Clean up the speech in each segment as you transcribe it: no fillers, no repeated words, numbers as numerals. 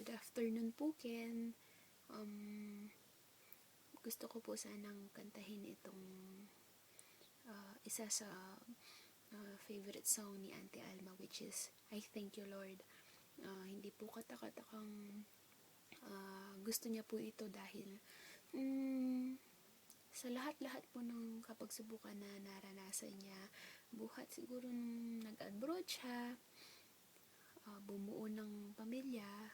Good afternoon po, Ken. Gusto ko po sanang kantahin itong isa sa favorite song ni Auntie Alma, which is I Thank You Lord. Hindi po katakatakang gusto niya po ito dahil sa lahat-lahat po ng kapagsubukan na naranasan niya, buhat siguro nung nag-abroad siya, bumuo ng pamilya,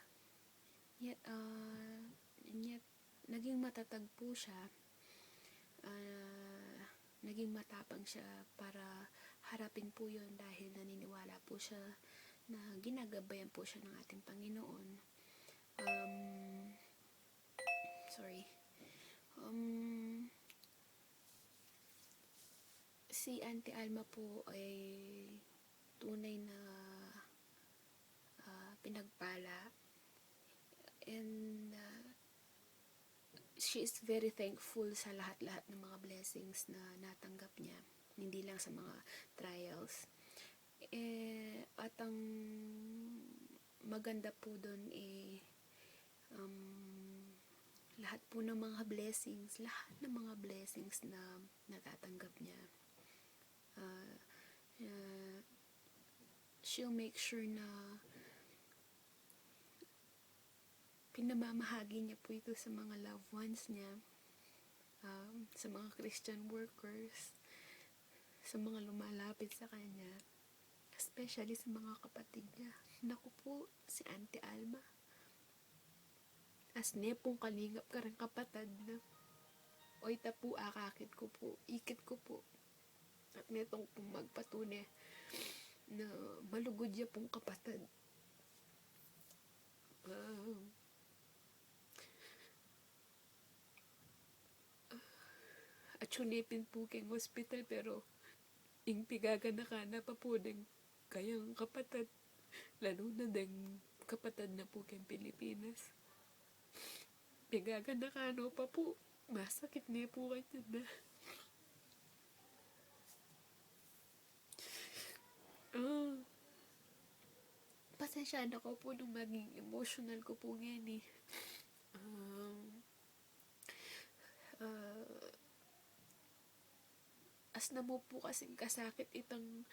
yet naging matatag po siya, naging matapang siya para harapin po yun dahil naniniwala po siya na ginagabayan po siya ng ating Panginoon. Si Auntie Alma po ay tunay na pinagpala, and she is very thankful sa lahat-lahat ng mga blessings na natanggap niya, hindi lang sa mga trials. At ang maganda po doon lahat po ng mga blessings, na natatanggap niya, she'll make sure na pinamamahagi niya po ito sa mga loved ones niya, sa mga Christian workers, sa mga lumalapit sa kanya, especially sa mga kapatid niya. Naku po, si Auntie Alma, as nepong kalingap ka rin kapatid na oy tapu akakit ko po, ikit ko po, at netong pong magpatunay na malugod niya pong kapatid. At sunipin po keng hospital, pero ing pigaganakana pa po ding kayang kapatid, lalo na ding kapatid na po keng Pilipinas. Pigaganakano pa po, masakit niya po kanya na. Pasensyaan ako po nung maging emotional ko po ngayon eh. As na mo po kasing kasakit itang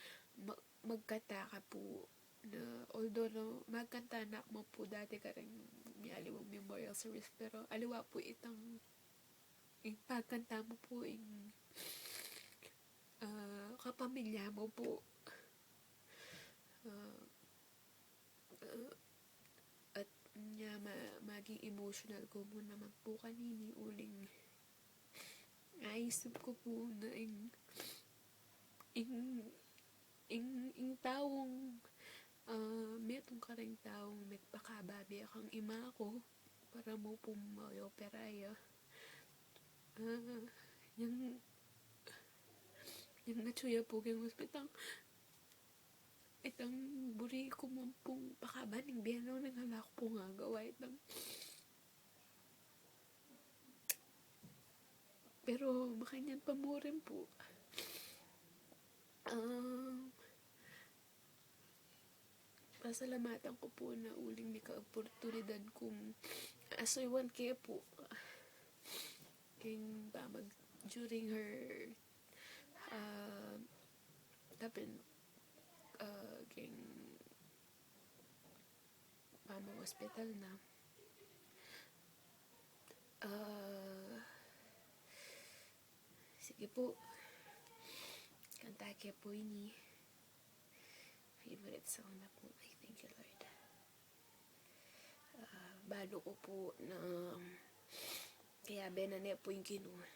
magkataka po na although no, magkantanak mo po dati ka rin may aliwang memorial service, pero aliwa po itang pagkanta mo po kapamilya mo po, at maging emotional ko mo naman po kanini uling naisip ko po na taong metong kareng taong nagpakababi akang ima ko para mo po may-operaya, yung natsuya po keng hospital itang buri ko mo pong pakabaning biyano ng halak po nga gawa itang, pero makanyan pa mo rin po. Pasalamatan ko po na uling may ka-oportunidad kung asoywan kaya po king pamag during her tapin king pamag hospital na sige po, kanta kaya po ini favorite song na po, I Thank You Lord. Balo ko po na kaya benane po yung kinuha.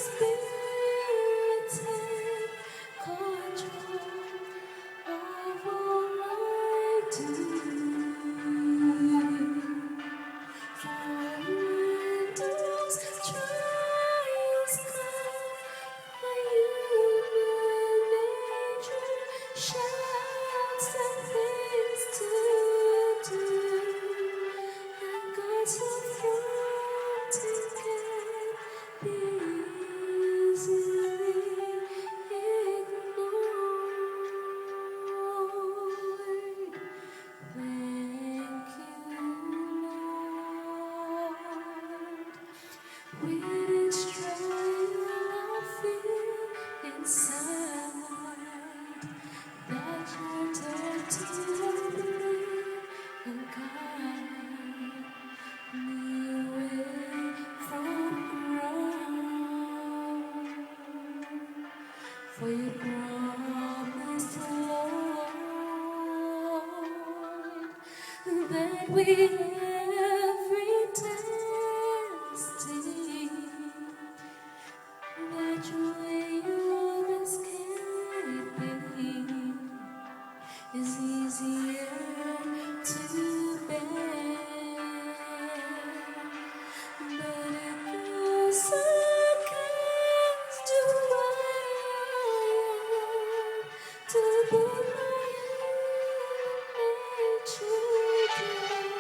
Spirit take control of all I do. For when those trials come, my human nature shouts and things to do, and God's affronting can be easily ignored. Thank you, Lord. With each trial I feel inside that you're there to help me and guide me away from ground. For you promised, Lord, that with every testing, that your way of escaping is easier to bear. But it goes against who I am to put my nature down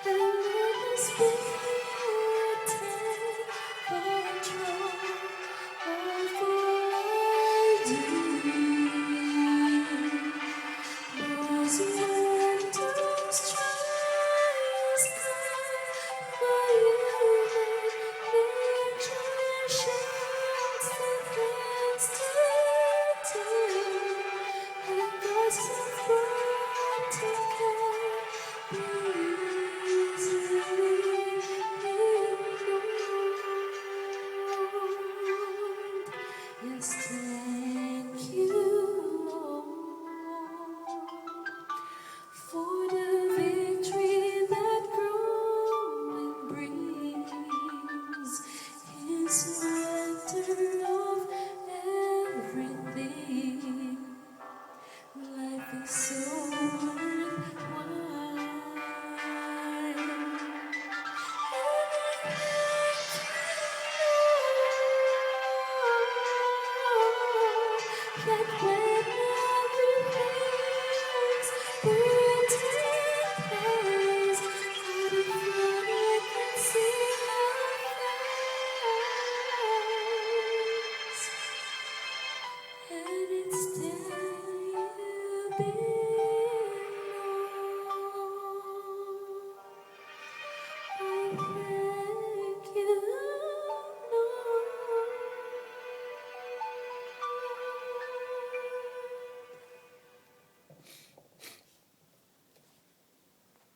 and let the Spirit take control of all I do. Knows when those trials come, my human nature shouts the things to do, and God's affronting can be easily ignored. Yes, thank you, Lord, for the victory that growing brings in surrender of everything. Life is so worthwhile. That when everything's pretend place, out in front I can see your face, and it's there you be.